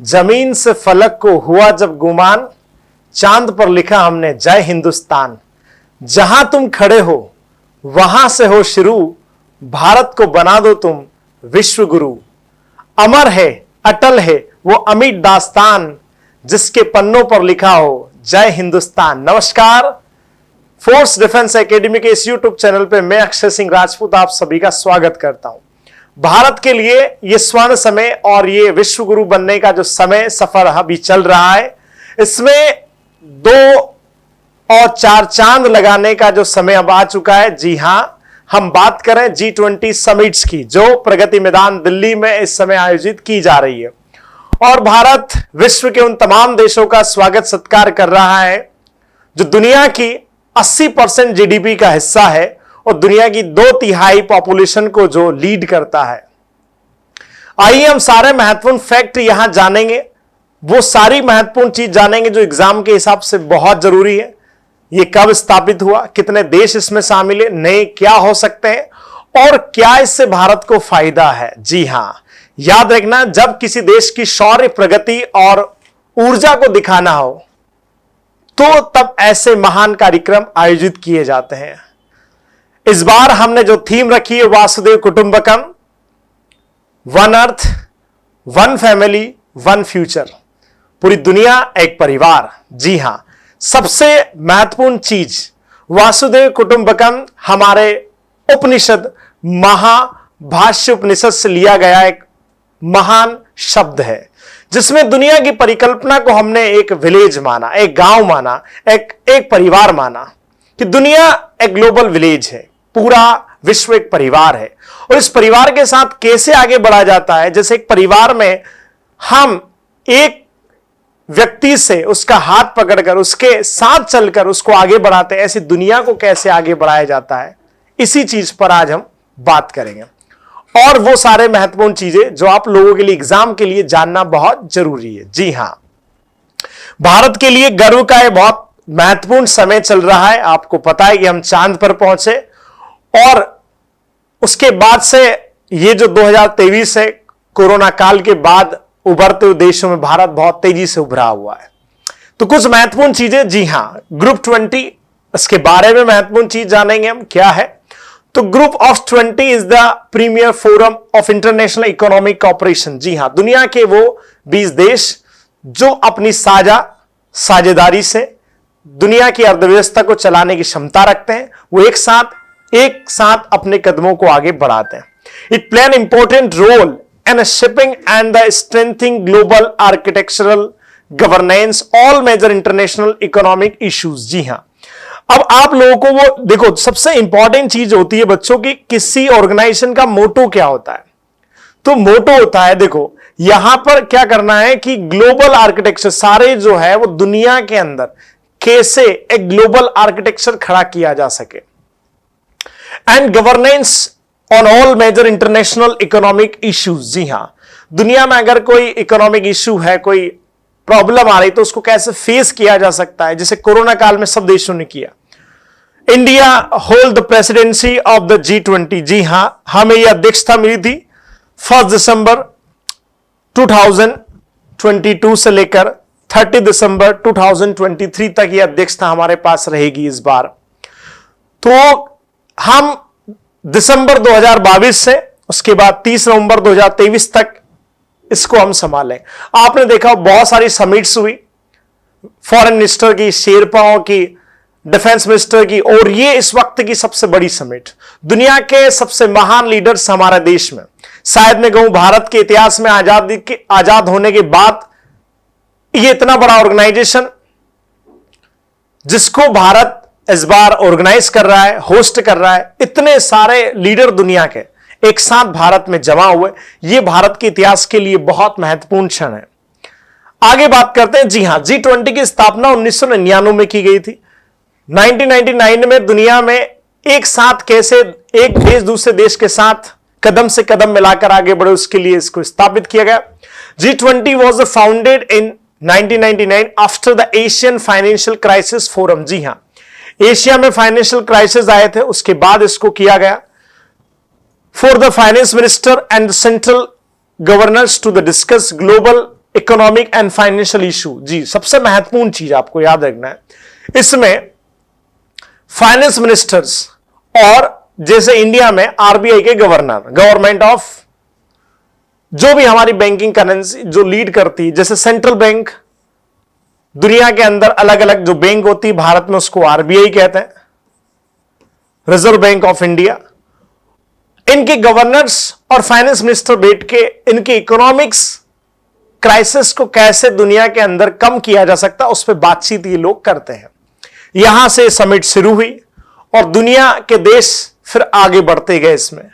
जमीन से फलक को हुआ जब गुमान, चांद पर लिखा हमने जय हिंदुस्तान। जहां तुम खड़े हो वहां से हो शुरू, भारत को बना दो तुम विश्व गुरु। अमर है अटल है वो अमिट दास्तान, जिसके पन्नों पर लिखा हो जय हिंदुस्तान। नमस्कार, फोर्स डिफेंस एकेडमी के इस यूट्यूब चैनल पे मैं अक्षय सिंह राजपूत आप सभी का स्वागत करता हूं। भारत के लिए ये स्वर्ण समय और ये विश्व गुरु बनने का जो समय सफर अभी चल रहा है, इसमें 2 और 4 चांद लगाने का जो समय अब आ चुका है। जी हां, हम बात करें G20 समिट्स की, जो प्रगति मैदान दिल्ली में इस समय आयोजित की जा रही है। और भारत विश्व के उन तमाम देशों का स्वागत सत्कार कर रहा है जो दुनिया की 80% जीडीपी का हिस्सा है और दुनिया की 2/3 पॉपुलेशन को जो लीड करता है। आइए हम सारे महत्वपूर्ण फैक्ट यहां जानेंगे, वो सारी महत्वपूर्ण चीज जानेंगे जो एग्जाम के हिसाब से बहुत जरूरी है। ये कब स्थापित हुआ, कितने देश इसमें शामिल है, नए क्या हो सकते हैं और क्या इससे भारत को फायदा है। जी हां, याद रखना, जब किसी देश की शौर्य, प्रगति और ऊर्जा को दिखाना हो तो तब ऐसे महान कार्यक्रम आयोजित किए जाते हैं। इस बार हमने जो थीम रखी है Vasudhaiva Kutumbakam, one earth, one family, one future, पूरी दुनिया एक परिवार। जी हां, सबसे महत्वपूर्ण चीज वासुदेव कुटुंबकम हमारे उपनिषद महाभाष्य उपनिषद से लिया गया एक महान शब्द है, जिसमें दुनिया की परिकल्पना को हमने एक विलेज माना, एक गांव माना, एक परिवार माना कि दुनिया एक ग्लोबल विलेज है, पूरा विश्व एक परिवार है। और इस परिवार के साथ कैसे आगे बढ़ा जाता है, जैसे एक परिवार में हम एक व्यक्ति से उसका हाथ पकड़कर उसके साथ चलकर उसको आगे बढ़ाते हैं, ऐसी दुनिया को कैसे आगे बढ़ाया जाता है, इसी चीज पर आज हम बात करेंगे। और वो सारे महत्वपूर्ण चीजें जो आप लोगों के लिए एग्जाम के लिए जानना बहुत जरूरी है। जी हां, भारत के लिए गर्व का यह बहुत महत्वपूर्ण समय चल रहा है। आपको पता है कि हम चांद पर पहुंचे और उसके बाद से ये जो 2023 है, कोरोना काल के बाद उभरते हुए देशों में भारत बहुत तेजी से उभरा हुआ है। तो कुछ महत्वपूर्ण चीजें, जी हां, ग्रुप 20, इसके बारे में महत्वपूर्ण चीज जानेंगे हम क्या है। तो group of 20 is the premier forum of international economic cooperation. जी हां, दुनिया के वो 20 देश जो अपनी साझेदारी से दुनिया की अर्थव्यवस्था को चलाने की क्षमता रखते हैं, वो एक साथ अपने कदमों को आगे बढ़ाते हैं। It play an important role in shipping and the strengthening global architectural governance all major international economic issues. जी हां, अब आप लोगों को वो देखो, सबसे इंपॉर्टेंट चीज होती है बच्चों की, किसी ऑर्गेनाइजेशन का मोटो क्या होता है। तो मोटो होता है, देखो यहां पर क्या करना है कि ग्लोबल आर्किटेक्चर सारे जो है वो दुनिया के अंदर कैसे एक ग्लोबल आर्किटेक्चर खड़ा किया जा सके, and governance on all major international economic issues. जी हां, दुनिया में अगर कोई इकोनॉमिक इश्यू है, कोई प्रॉब्लम आ रही, तो उसको कैसे फेस किया जा सकता है, जैसे कोरोना काल में सब देशों ने किया। India hold the presidency of the G20। जी हां, हमें यह अध्यक्षता मिली थी 1 दिसंबर 2022 से लेकर 30 दिसंबर 2023 तक यह अध्यक्षता हमारे पास रहेगी इस बार। तो हम दिसंबर 2022 से उसके बाद 30 नवंबर 2023 तक इसको हम संभालें। आपने देखा बहुत सारी समिट्स हुई, फॉरेन मिनिस्टर की, शेरपाओं की, डिफेंस मिनिस्टर की, और ये इस वक्त की सबसे बड़ी समिट। दुनिया के सबसे महान लीडर्स हमारे देश में, शायद मैं कहूं भारत के इतिहास में आजाद होने के बाद ये इतना बड़ा ऑर्गेनाइजेशन जिसको भारत इस बार ऑर्गेनाइज कर रहा है, होस्ट कर रहा है, इतने सारे लीडर दुनिया के एक साथ भारत में जमा हुए, यह भारत के इतिहास के लिए बहुत महत्वपूर्ण क्षण है। आगे बात करते हैं। जी हां, G20 की स्थापना 1999 में की गई थी। 1999 में दुनिया में एक साथ कैसे एक देश दूसरे देश के साथ कदम से कदम मिलाकर आगे बढ़े, उसके लिए इसको स्थापित किया गया। G20 was founded in 1999 after the Asian financial crisis forum. जी हां, एशिया में फाइनेंशियल क्राइसिस आए थे, उसके बाद इसको किया गया। For the finance minister and central governors to the discuss global economic and financial issue. जी, सबसे महत्वपूर्ण चीज आपको याद रखना है, इसमें फाइनेंस मिनिस्टर्स और जैसे इंडिया में आरबीआई के गवर्नर, गवर्नमेंट ऑफ जो भी हमारी बैंकिंग करेंसी जो लीड करती है, जैसे सेंट्रल बैंक, दुनिया के अंदर अलग अलग जो बैंक होती है, भारत में उसको आरबीआई कहते हैं, रिजर्व बैंक ऑफ इंडिया। इनके गवर्नर्स और फाइनेंस मिनिस्टर बैठ के इनके इकोनॉमिक्स क्राइसिस को कैसे दुनिया के अंदर कम किया जा सकता है उस पर बातचीत ये लोग करते हैं। यहां से समिट शुरू हुई और दुनिया के देश फिर आगे बढ़ते गए। इसमें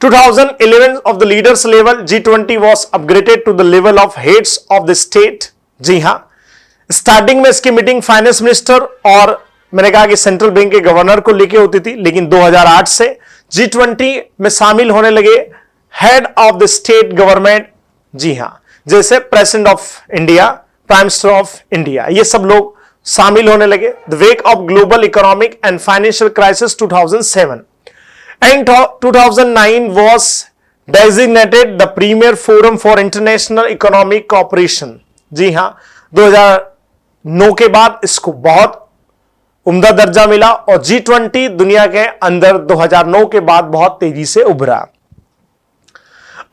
2011 of the leaders level G20 was upgraded to the level of heads of the state। जी हां, स्टार्टिंग में इसकी मीटिंग फाइनेंस मिनिस्टर और मैंने कहा कि सेंट्रल बैंक के गवर्नर को लेके होती थी, लेकिन 2008 से G20 में शामिल होने लगे head of the state government. जी हां, जैसे president of India, prime minister of India, ये सब लोग शामिल होने लगे। The wake of global economic and financial crisis 2007 and 2009 was designated the premier forum for international economic cooperation। जी हां, 2009 के बाद इसको बहुत उम्दा दर्जा मिला और G20 दुनिया के अंदर 2009 के बाद बहुत तेजी से उभरा।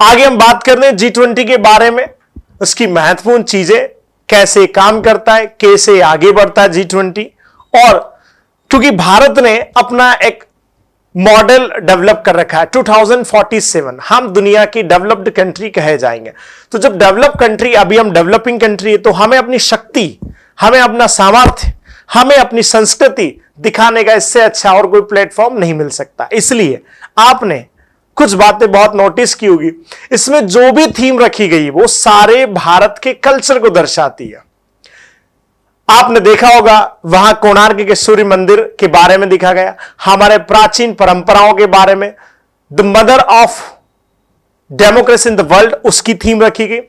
आगे हम बात कर रहे हैं G20 के बारे में, उसकी महत्वपूर्ण चीजें, कैसे काम करता है, कैसे आगे बढ़ता है G20। और क्योंकि भारत ने अपना एक मॉडल डेवलप कर रखा है, 2047 हम दुनिया की डेवलप्ड कंट्री कहे जाएंगे। तो जब डेवलप कंट्री, अभी हम डेवलपिंग कंट्री है, तो हमें अपनी शक्ति, हमें अपना सामर्थ्य, हमें अपनी संस्कृति दिखाने का इससे अच्छा और कोई प्लेटफॉर्म नहीं मिल सकता। इसलिए आपने कुछ बातें बहुत नोटिस की होगी, इसमें जो भी थीम रखी गई वो सारे भारत के कल्चर को दर्शाती है। आपने देखा होगा वहां कोणार्क के सूर्य मंदिर के बारे में दिखा गया, हमारे प्राचीन परंपराओं के बारे में, the mother of democracy in the world, उसकी थीम रखी गई।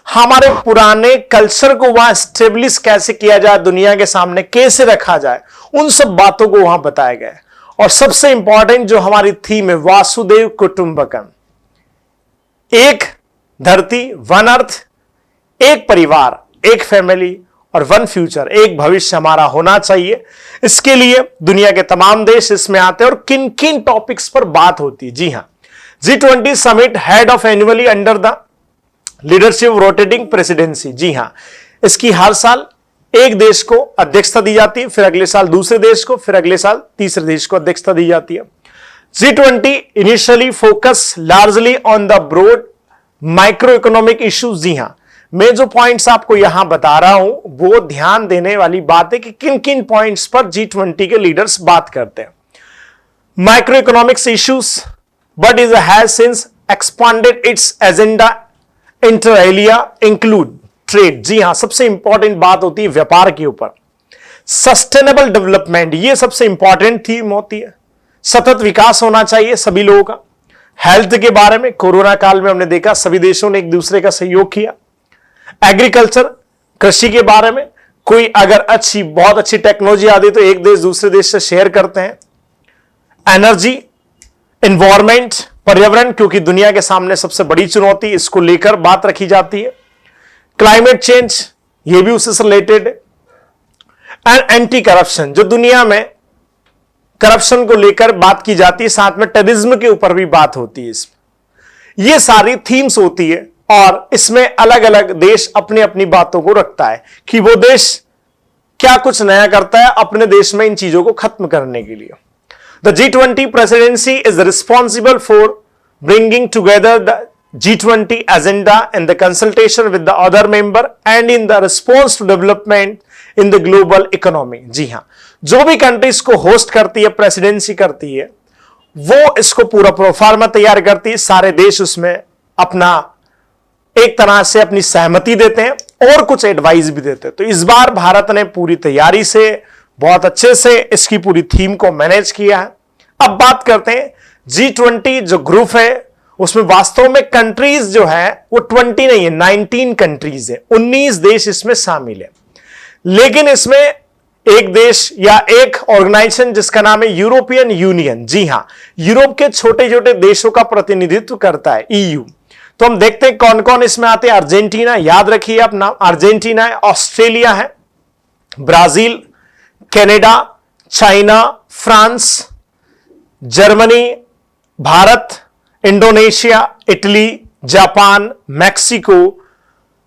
हमारे पुराने कल्चर को वहां स्टेब्लिश कैसे किया जाए, दुनिया के सामने कैसे रखा जाए, उन सब बातों को वहां बताया गया। और सबसे इंपॉर्टेंट जो हमारी थीम है, वासुदेव कुटुंबकम, एक धरती, वन अर्थ, एक परिवार, एक फैमिली और वन फ्यूचर, एक भविष्य हमारा होना चाहिए। इसके लिए दुनिया के तमाम देश इसमें आते हैं और किन किन टॉपिक्स पर बात होती है। जी हां, G20 summit head of annually under the leadership rotating presidency. जी हां, इसकी हर साल एक देश को अध्यक्षता दी जाती है, फिर अगले साल दूसरे देश को, फिर अगले साल तीसरे देश को अध्यक्षता दी जाती है। G20 initially focus largely on the broad micro economic issues. जी हां, मैं जो पॉइंट्स आपको यहां बता रहा हूं वो ध्यान देने वाली बात है कि किन किन पॉइंट्स पर G20 के लीडर्स बात करते हैं। Micro economics issues, but is has since expanded its agenda inter area include trade. जी हां, सबसे इंपॉर्टेंट बात होती है व्यापार के ऊपर। सस्टेनेबल डेवलपमेंट, ये सबसे इंपॉर्टेंट थीम होती है। सतत विकास होना चाहिए सभी लोगों का। हेल्थ के बारे में कोरोना काल में हमने देखा सभी देशों ने एक दूसरे का सहयोग किया। एग्रीकल्चर, कृषि के बारे में कोई अगर बहुत अच्छी टेक्नोलॉजी आती तो एक देश दूसरे देश से शेयर करते हैं। एनर्जी, एनवायरमेंट, पर्यावरण, क्योंकि दुनिया के सामने सबसे बड़ी चुनौती, इसको लेकर बात रखी जाती है। क्लाइमेट चेंज, ये भी उससे रिलेटेड है। एंड एंटी करप्शन, जो दुनिया में करप्शन को लेकर बात की जाती है, साथ में टेररिज्म के ऊपर भी बात होती है। इसमें ये सारी थीम्स होती है और इसमें अलग अलग देश अपनी अपनी बातों को रखता है कि वो देश क्या कुछ नया करता है अपने देश में इन चीजों को खत्म करने के लिए। The G20 presidency is responsible for bringing together the G20 agenda and the consultation with the other member and in the response to development in the global economy। जी हां, जो भी कंट्रीज को होस्ट करती है, प्रेसिडेंसी करती है, वो इसको पूरा प्रोफार्मा तैयार करती है। सारे देश उसमें अपना एक तरह से अपनी सहमति देते हैं और कुछ एडवाइस भी देते हैं। तो इस बार भारत ने पूरी तैयारी से बहुत अच्छे से इसकी पूरी थीम को मैनेज किया है। अब बात करते हैं G20 जो ग्रुप है उसमें वास्तव में कंट्रीज जो है वो 20 नहीं है, 19 कंट्रीज है, 19 देश इसमें शामिल है। लेकिन इसमें एक देश या एक ऑर्गेनाइजेशन जिसका नाम है यूरोपियन यूनियन, जी हां, यूरोप के छोटे छोटे देशों का प्रतिनिधित्व करता है, EU। तो हम देखते हैं कौन कौन इसमें आते हैं। अर्जेंटीना, याद रखिए आप नाम, अर्जेंटीना है, ऑस्ट्रेलिया है, Brazil, Canada, China, France, Germany, Bharat, Indonesia, Italy, Japan, Mexico,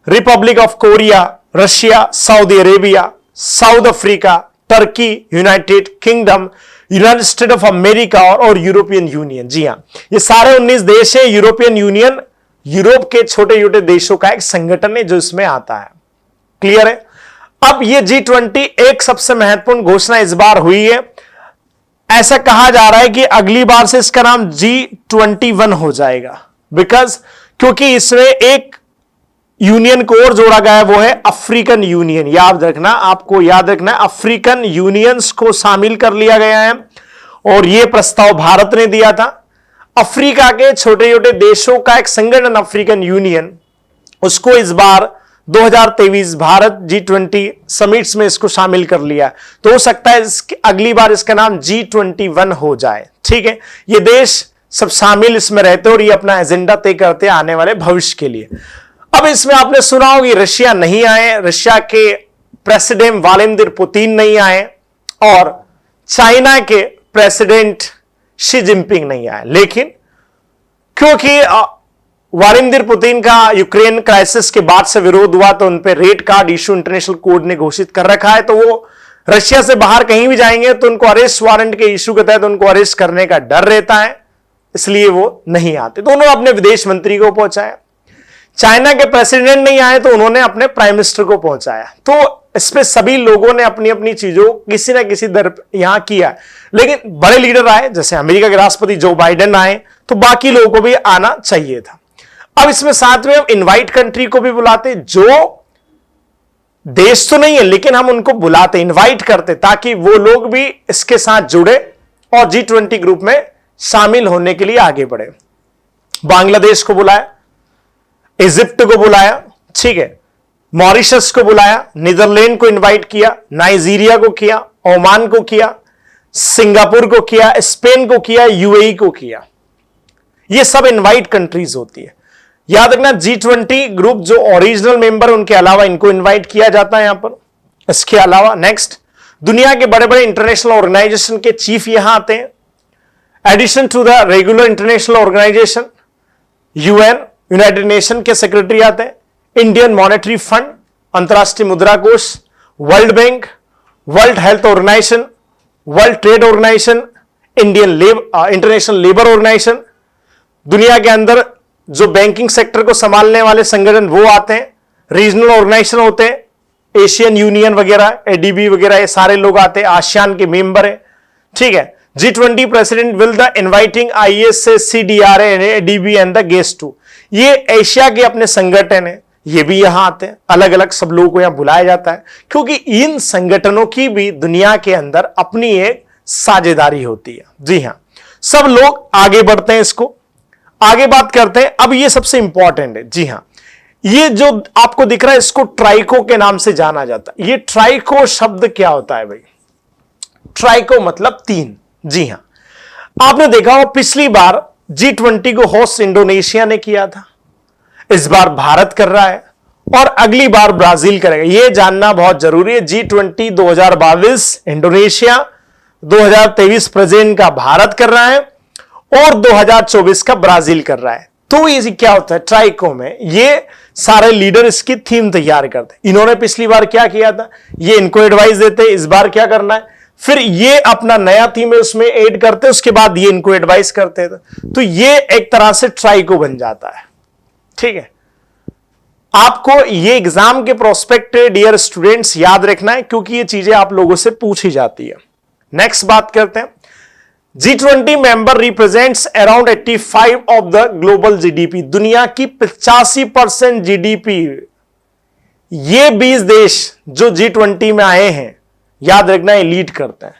Republic of Korea, Russia, Saudi Arabia, south Africa, Turkey, United kingdom, United state of America और यूरोपियन यूनियन। जी हां, ये सारे 19 देश है। यूरोपियन यूनियन यूरोप के छोटे छोटे देशों का एक संगठन है जो इसमें आता है। क्लियर है? अब ये G20 एक सबसे महत्वपूर्ण घोषणा इस बार हुई है। ऐसा कहा जा रहा है कि अगली बार से इसका नाम G21 हो जाएगा, क्योंकि इसमें एक यूनियन को और जोड़ा गया है, वो है अफ्रीकन यूनियन। याद रखना, आपको याद रखना है, अफ्रीकन यूनियंस को शामिल कर लिया गया है और यह प्रस्ताव भारत ने दिया था। अफ्रीका के छोटे छोटे देशों का एक संगठन अफ्रीकन यूनियन, उसको इस बार 2023 भारत G20 समिट्स में इसको शामिल कर लिया। तो हो सकता है अगली बार इसका नाम G21 हो जाए। ठीक है, ये देश सब शामिल इसमें रहते और ये अपना एजेंडा तय करते आने वाले भविष्य के लिए। अब इसमें आपने सुना होगा रशिया नहीं आए, रशिया के प्रेसिडेंट व्लादिमीर पुतिन नहीं आए और चाइना के प्रेसिडेंट शी जिनपिंग नहीं आए। लेकिन क्योंकि व्लादिमीर पुतिन का यूक्रेन क्राइसिस के बाद से विरोध हुआ तो उन पर red card issue international court ने घोषित कर रखा है, तो वो रशिया से बाहर कहीं भी जाएंगे तो उनको अरेस्ट वारंट के इशू के तहत उनको अरेस्ट करने का डर रहता है, इसलिए वो नहीं आते। तो उन्होंने अपने विदेश मंत्री को पहुंचाया। चाइना के प्रेसिडेंट नहीं आए तो उन्होंने अपने प्राइम मिनिस्टर को पहुंचाया। तो इस पे सभी लोगों ने अपनी अपनी चीजों किसी ना किसी दर यहां किया। लेकिन बड़े लीडर आए, जैसे अमेरिका के राष्ट्रपति जो बाइडेन आए, तो बाकी लोगों को भी आना चाहिए था। अब इसमें साथ में हम इनवाइट कंट्री को भी बुलाते, जो देश तो नहीं है लेकिन हम उनको बुलाते, इनवाइट करते, ताकि वो लोग भी इसके साथ जुड़े और G20 ग्रुप में शामिल होने के लिए आगे बढ़े। बांग्लादेश को बुलाया, इजिप्ट को बुलाया, ठीक है, मॉरिशस को बुलाया, नीदरलैंड को इनवाइट किया, नाइजीरिया को किया, ओमान को किया, सिंगापुर को किया, स्पेन को किया, यूएई को किया। ये सब इनवाइट कंट्रीज होती है। याद रखना, G20 ग्रुप जो ओरिजिनल मेंबर उनके अलावा इनको इनवाइट किया जाता है यहां पर। इसके अलावा नेक्स्ट, दुनिया के बड़े बड़े इंटरनेशनल ऑर्गेनाइजेशन के चीफ यहां आते हैं। Addition to the regular international organisation, UN, United Nation के सेक्रेटरी आते हैं, इंडियन मॉनेटरी फंड, अंतर्राष्ट्रीय मुद्रा कोष, world bank, world health organisation, world trade organisation, international labour organisation. दुनिया के अंदर जो बैंकिंग सेक्टर को संभालने वाले संगठन वो आते हैं। रीजनल ऑर्गेनाइजेशन होते हैं, एशियन यूनियन वगैरह, एडीबी वगैरह, ये सारे लोग आते हैं, आसियान के मेंबर है। ठीक है, G20 president will the inviting ISA, CDRA, ADB and the guest too. ये एशिया के अपने संगठन है, ये भी यहां आते हैं। अलग अलग सब लोगों को यहां बुलाया जाता है, क्योंकि इन संगठनों की भी दुनिया के अंदर अपनी एक साझेदारी होती है। जी हां, सब लोग आगे बढ़ते हैं, इसको आगे बात करते हैं। अब ये सबसे इंपॉर्टेंट है। जी हां, ये जो आपको दिख रहा है इसको ट्राइको के नाम से जाना जाता है। ये ट्राइको शब्द क्या होता है भाई? ट्राइको मतलब तीन। जी हां, आपने देखा हो पिछली बार G20 को होस्ट इंडोनेशिया ने किया था, इस बार भारत कर रहा है और अगली बार ब्राजील करेगा। यह जानना बहुत जरूरी है। G20 2022 इंडोनेशिया, 2023 प्रेजेंट का भारत कर रहा है और 2024 का ब्राजील कर रहा है। तो ये क्या होता है ट्राइको में, ये सारे लीडर इसकी थीम तैयार करते। इन्होंने पिछली बार क्या किया था, ये इनको एडवाइस देते, इस बार क्या करना है, फिर ये अपना नया थीम है उसमें ऐड करते, उसके बाद ये इनको एडवाइस करते थे। तो ये एक तरह से ट्राइको बन जाता है। ठीक है, आपको ये एग्जाम के प्रोस्पेक्ट डियर स्टूडेंट्स याद रखना है, क्योंकि ये चीजें आप लोगों से पूछी जाती है। नेक्स्ट बात करते हैं, G20 member represents around 85 of the global GDP. दुनिया की 85% जीडीपी ये 20 देश जो G20 में आए हैं, याद रखना, ये लीड करते हैं।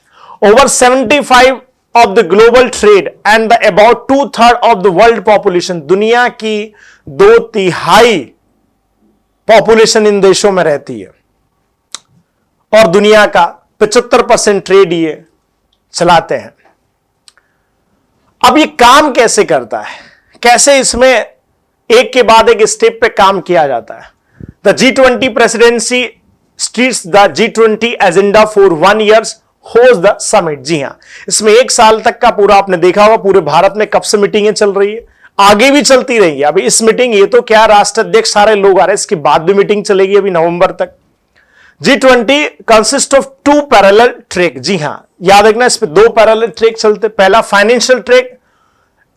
Over 75 of the global trade and the about 2/3 of the world population. दुनिया की 2/3 पॉपुलेशन इन देशों में रहती है और दुनिया का 75% ट्रेड ये चलाते हैं। अब ये काम कैसे करता है, कैसे इसमें एक के बाद एक स्टेप पे काम किया जाता है। The G20 presidency streets the G20 agenda for 1 year host the summit. जी हां, इसमें 1 साल तक का पूरा आपने देखा होगा, पूरे भारत में कब से मीटिंगें चल रही है, आगे भी चलती रहेगी। अभी इस मीटिंग, ये तो क्या राष्ट्राध्यक्ष सारे लोग आ रहे हैं, इसके बाद भी मीटिंग चलेगी अभी नवंबर तक। G20 consist of 2 parallel track. जी हां, याद रखना, इस पे 2 पैरेलल ट्रैक चलते, पहला financial track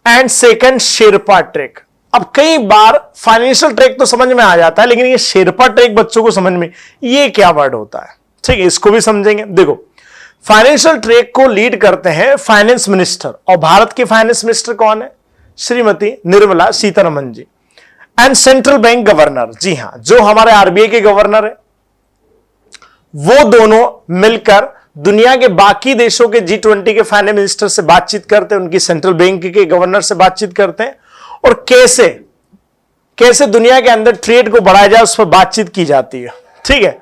and second Sherpa track. अब कई बार फाइनेंशियल ट्रैक तो समझ में आ जाता है, लेकिन ये शेरपा ट्रैक बच्चों को समझ में, ये क्या वर्ड होता है, ठीक है, इसको भी समझेंगे। देखो, फाइनेंशियल ट्रैक को लीड करते हैं फाइनेंस मिनिस्टर, और भारत के फाइनेंस मिनिस्टर कौन है? श्रीमती निर्मला सीतारमन जी। एंड सेंट्रल बैंक गवर्नर, जी हां, जो हमारे आरबीआई के गवर्नर है, वो दोनों मिलकर दुनिया के बाकी देशों के G20 के फाइनेंस मिनिस्टर से बातचीत करते हैं, उनकी सेंट्रल बैंक के गवर्नर से बातचीत करते हैं, और कैसे कैसे दुनिया के अंदर ट्रेड को बढ़ाया जाए उस पर बातचीत की जाती है, ठीक है।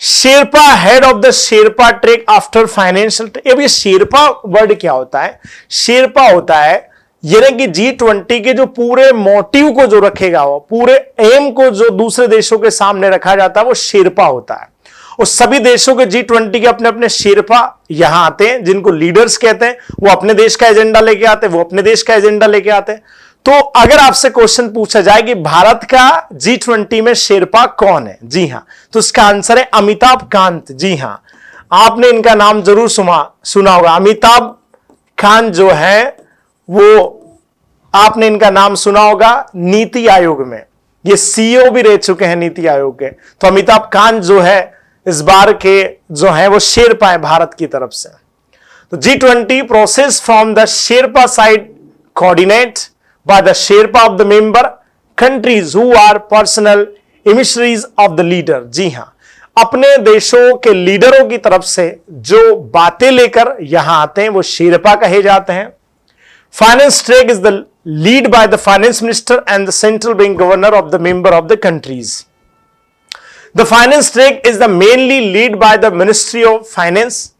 Sherpa, head of the Sherpa track after financial track. अब ये शेरपा वर्ड क्या होता है? शेरपा होता है यानी कि G20 के जो पूरे मोटिव को जो रखेगा, वो पूरे एम को जो दूसरे देशों के सामने रखा जाता है, वो शेरपा होता है। और सभी देशों के G20 के अपने अपने शेरपा यहां आते हैं, जिनको लीडर्स कहते हैं। वो अपने देश का एजेंडा लेके आते हैं, वो अपने देश का एजेंडा लेके आते हैं। तो अगर आपसे क्वेश्चन पूछा जाए कि भारत का G20 में शेरपा कौन है, जी हां, तो इसका आंसर है अमिताभ कांत। जी हां, आपने इनका नाम जरूर सुना होगा। अमिताभ कांत जो है, वो आपने इनका नाम सुना होगा नीति आयोग में, ये सीईओ भी रह चुके हैं नीति आयोग के। तो अमिताभ कांत जो है इस बार के जो है वो शेरपा है भारत की तरफ से। तो G20 process from the Sherpa side coordinate by the Sherpa of the member countries who are personal emissaries of the leader। जी हां, अपने देशों के लीडरों की तरफ से जो बातें लेकर यहां आते हैं वो शेरपा कहे जाते हैं। Finance track is the lead by the finance minister and the central bank governor of the member of the countries. The finance track is the mainly lead by the ministry of finance,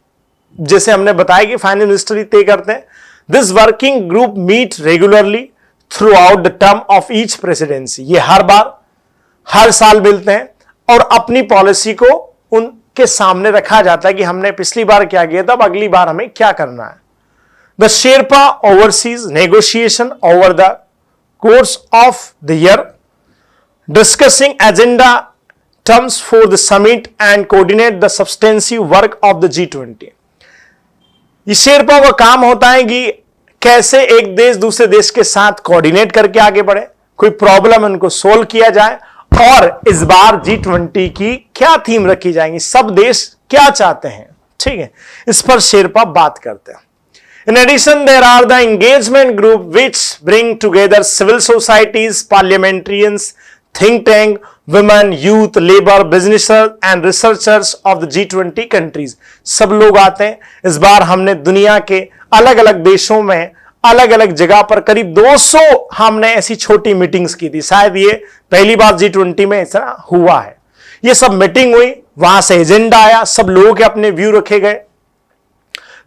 जैसे हमने बताया कि finance minister ही तय करते हैं। This working group meet regularly throughout the term of each presidency. ये हर साल मिलते हैं और अपनी पॉलिसी को उनके सामने रखा जाता है कि हमने पिछली बार क्या किया था, अब अगली बार हमें क्या करना है। The Sherpa overseas negotiation over the course of the year, discussing agenda terms for the summit and coordinate the substantive work of the G20। ये शेरपा का काम होता है कि कैसे एक देश दूसरे देश के साथ कोऑर्डिनेट करके आगे बढ़े, कोई प्रॉब्लम उनको सोल्व किया जाए, और इस बार G20 की क्या थीम रखी जाएगी, सब देश क्या चाहते हैं, ठीक है, इस पर शेरपा बात करते हैं। In addition there are the engagement group which bring together civil societies, parliamentarians, think tank, women, youth, labor, businesses and researchers of the G20 countries। सब लोग आते हैं। इस बार हमने दुनिया के अलग अलग देशों में अलग अलग जगह पर करीब 200 हमने ऐसी छोटी मीटिंग्स की थी। शायद ये पहली बार G20 में ऐसा हुआ है। ये सब मीटिंग हुई, वहां से एजेंडा आया, सब लोगों के अपने व्यू रखे गए।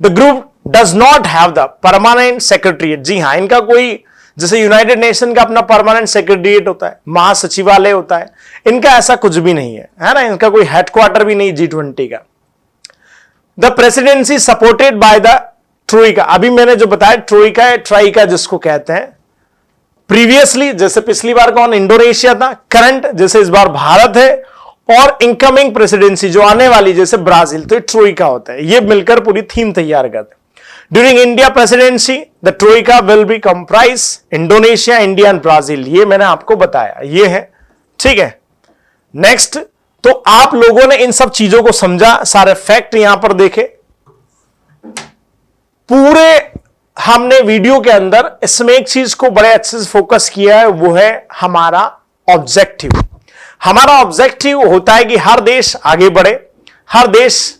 The group does not have the permanent secretariat. जी हां, इनका कोई, जैसे यूनाइटेड नेशन का अपना परमानेंट सेक्रेटरीट होता है, महासचिवालय होता है, इनका ऐसा कुछ भी नहीं है ना, इनका कोई हेडक्वार्टर भी नहीं G20 का। The presidency supported by the Troikaa. अभी मैंने जो बताया ट्रोइका है, ट्राइका जिसको कहते हैं। प्रीवियसली, जैसे पिछली बार कौन, इंडोनेशिया था। करंट, जैसे इस बार भारत है, और इनकमिंग प्रेसिडेंसी जो आने वाली, जैसे ब्राजील, तो ट्रोइका होता है। ये मिलकर पूरी थीम तैयार करते हैं। During India presidency, the Troika will be comprise Indonesia, India and Brazil। ये मैंने आपको बताया, ये है, ठीक है। नेक्स्ट, तो आप लोगों ने इन सब चीजों को समझा, सारे फैक्ट यहां पर देखे। पूरे हमने वीडियो के अंदर इसमें एक चीज को बड़े अच्छे से फोकस किया है, वो है हमारा ऑब्जेक्टिव। हमारा ऑब्जेक्टिव होता है कि हर देश आगे बढ़े, हर देश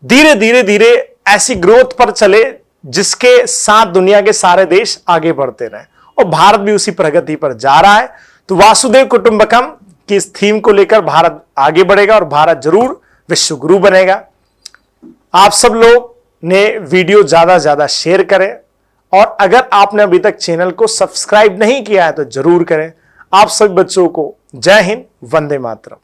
धीरे धीरे धीरे ऐसी ग्रोथ पर चले जिसके साथ दुनिया के सारे देश आगे बढ़ते रहे, और भारत भी उसी प्रगति पर जा रहा है। तो वासुदेव कुटुंबकम की इस थीम को लेकर भारत आगे बढ़ेगा और भारत जरूर विश्व गुरु बनेगा। आप सब लोग ने वीडियो ज्यादा ज्यादा शेयर करें, और अगर आपने अभी तक चैनल को सब्सक्राइब नहीं किया है तो जरूर करें। आप सभी बच्चों को जय हिंद, वंदे मातरम।